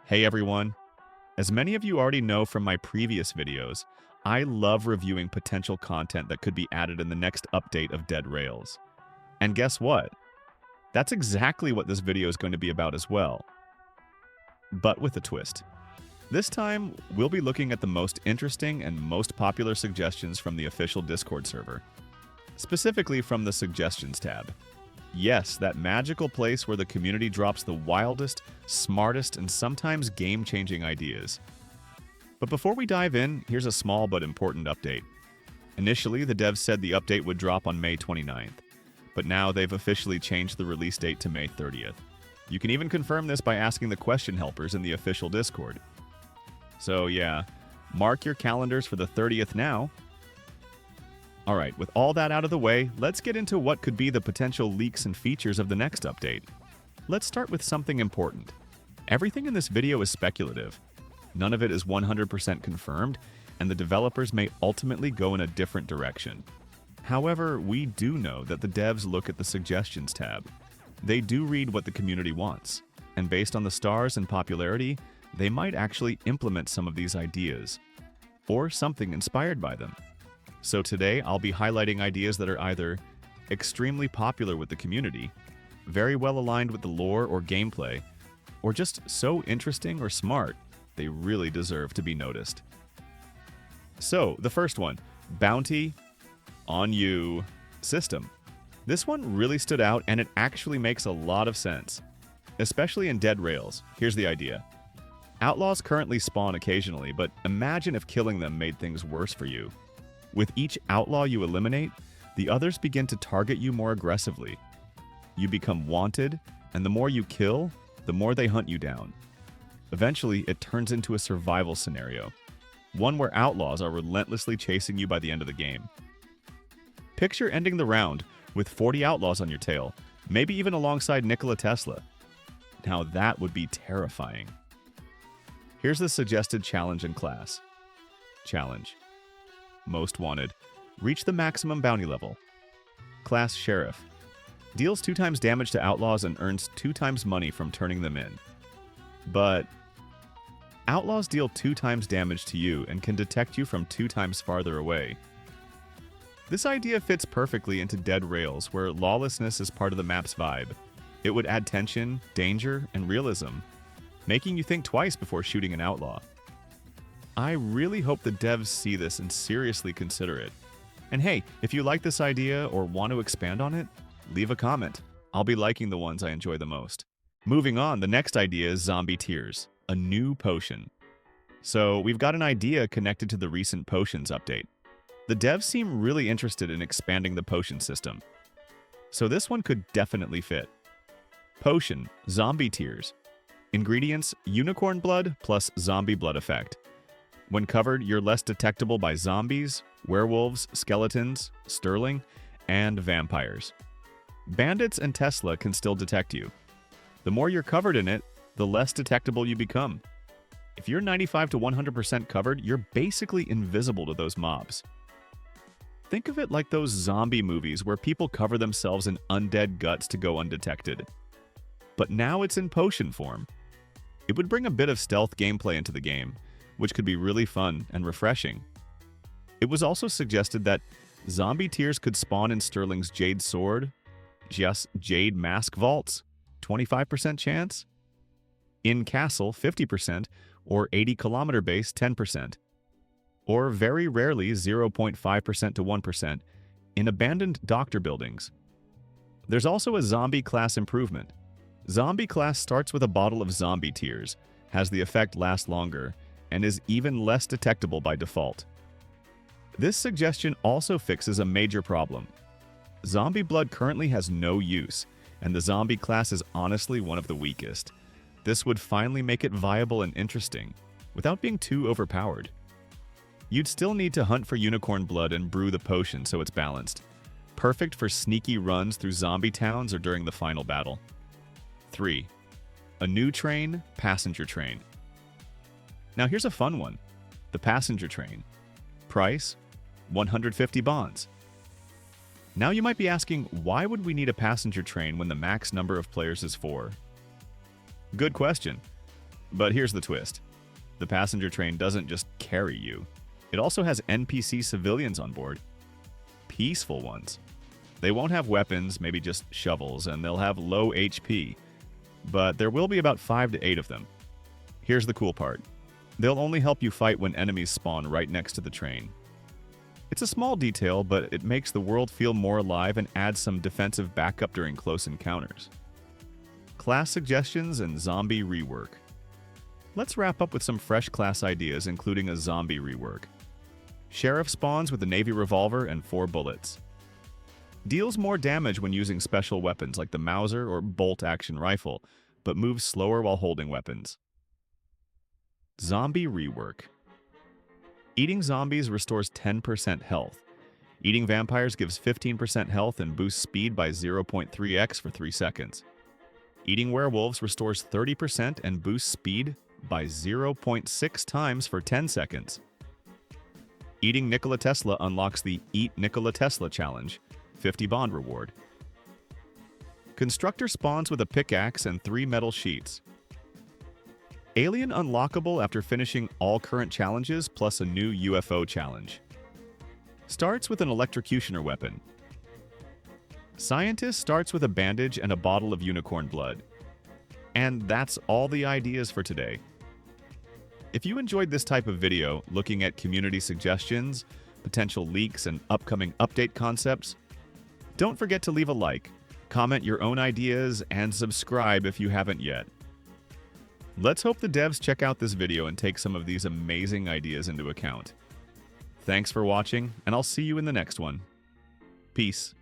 Hey everyone! As many of you already know from my previous videos, I love reviewing potential content that could be added in the next update of Dead Rails. And guess what? That's exactly what this video is going to be about as well, but with a twist. This time, we'll be looking at the most interesting and most popular suggestions from the official Discord server, specifically from the Suggestions tab. Yes, that magical place where the community drops the wildest, smartest, and sometimes game-changing ideas. But before we dive in, here's a small but important update. Initially, the devs said the update would drop on May 29th, but now they've officially changed the release date to May 30th. You can even confirm this by asking the question helpers in the official Discord. So yeah, mark your calendars for the 30th now. Alright, with all that out of the way, let's get into what could be the potential leaks and features of the next update. Let's start with something important. Everything in this video is speculative. None of it is 100% confirmed, and the developers may ultimately go in a different direction. However, we do know that the devs look at the Suggestions tab. They do read what the community wants, and based on the stars and popularity, they might actually implement some of these ideas, or something inspired by them. So today, I'll be highlighting ideas that are either extremely popular with the community, very well aligned with the lore or gameplay, or just so interesting or smart, they really deserve to be noticed. So, the first one, Bounty on You system. This one really stood out and it actually makes a lot of sense, especially in Dead Rails. Here's the idea. Outlaws currently spawn occasionally, but imagine if killing them made things worse for you. With each outlaw you eliminate, the others begin to target you more aggressively. You become wanted, and the more you kill, the more they hunt you down. Eventually, it turns into a survival scenario, one where outlaws are relentlessly chasing you by the end of the game. Picture ending the round with 40 outlaws on your tail, maybe even alongside Nikola Tesla. Now that would be terrifying. Here's the suggested challenge in class. Challenge. Most Wanted. Reach the maximum bounty level. Class Sheriff. Deals 2 times damage to outlaws and earns 2 times money from turning them in. But outlaws deal 2 times damage to you and can detect you from 2 times farther away. This idea fits perfectly into Dead Rails, where lawlessness is part of the map's vibe. It would add tension, danger, and realism, making you think twice before shooting an outlaw. I really hope the devs see this and seriously consider it. And hey, if you like this idea or want to expand on it, leave a comment. I'll be liking the ones I enjoy the most. Moving on, the next idea is Zombie Tears, a new potion. So we've got an idea connected to the recent potions update. The devs seem really interested in expanding the potion system. So this one could definitely fit. Potion, Zombie Tears. Ingredients, unicorn blood plus zombie blood effect. When covered, you're less detectable by zombies, werewolves, skeletons, sterling, and vampires. Bandits and Tesla can still detect you. The more you're covered in it, the less detectable you become. If you're 95 to 100% covered, you're basically invisible to those mobs. Think of it like those zombie movies where people cover themselves in undead guts to go undetected. But now it's in potion form. It would bring a bit of stealth gameplay into the game, which could be really fun and refreshing. It was also suggested that Zombie Tears could spawn in Sterling's Jade Sword, just Jade Mask Vaults, 25% chance, in Castle, 50%, or 80-kilometer base, 10%, or very rarely 0.5% to 1% in abandoned doctor buildings. There's also a zombie class improvement. Zombie class starts with a bottle of Zombie Tears, has the effect last longer, and is even less detectable by default. This suggestion also fixes a major problem. Zombie blood currently has no use, and the zombie class is honestly one of the weakest. This would finally make it viable and interesting, without being too overpowered. You'd still need to hunt for unicorn blood and brew the potion so it's balanced. Perfect for sneaky runs through zombie towns or during the final battle. 3. A new train, passenger train. Now here's a fun one. The passenger train. Price, 150 bonds. Now you might be asking, why would we need a passenger train when the max number of players is 4? Good question. But here's the twist. The passenger train doesn't just carry you. It also has NPC civilians on board. Peaceful ones. They won't have weapons, maybe just shovels, and they'll have low HP. But there will be about 5 to 8 of them. Here's the cool part. They'll only help you fight when enemies spawn right next to the train. It's a small detail, but it makes the world feel more alive and adds some defensive backup during close encounters. Class suggestions and zombie rework. Let's wrap up with some fresh class ideas, including a zombie rework. Sheriff spawns with a navy revolver and 4 bullets. Deals more damage when using special weapons like the Mauser or bolt-action rifle, but moves slower while holding weapons. Zombie rework. Eating zombies restores 10% health. Eating vampires gives 15% health and boosts speed by 0.3x for 3 seconds. Eating werewolves restores 30% and boosts speed by 0.6 times for 10 seconds. Eating Nikola Tesla unlocks the Eat Nikola Tesla challenge, 50 bond reward. Constructor spawns with a pickaxe and 3 metal sheets. Alien unlockable after finishing all current challenges plus a new UFO challenge. Starts with an electrocutioner weapon. Scientist starts with a bandage and a bottle of unicorn blood. And that's all the ideas for today. If you enjoyed this type of video, looking at community suggestions, potential leaks, and upcoming update concepts, don't forget to leave a like, comment your own ideas, and subscribe if you haven't yet. Let's hope the devs check out this video and take some of these amazing ideas into account. Thanks for watching, and I'll see you in the next one. Peace.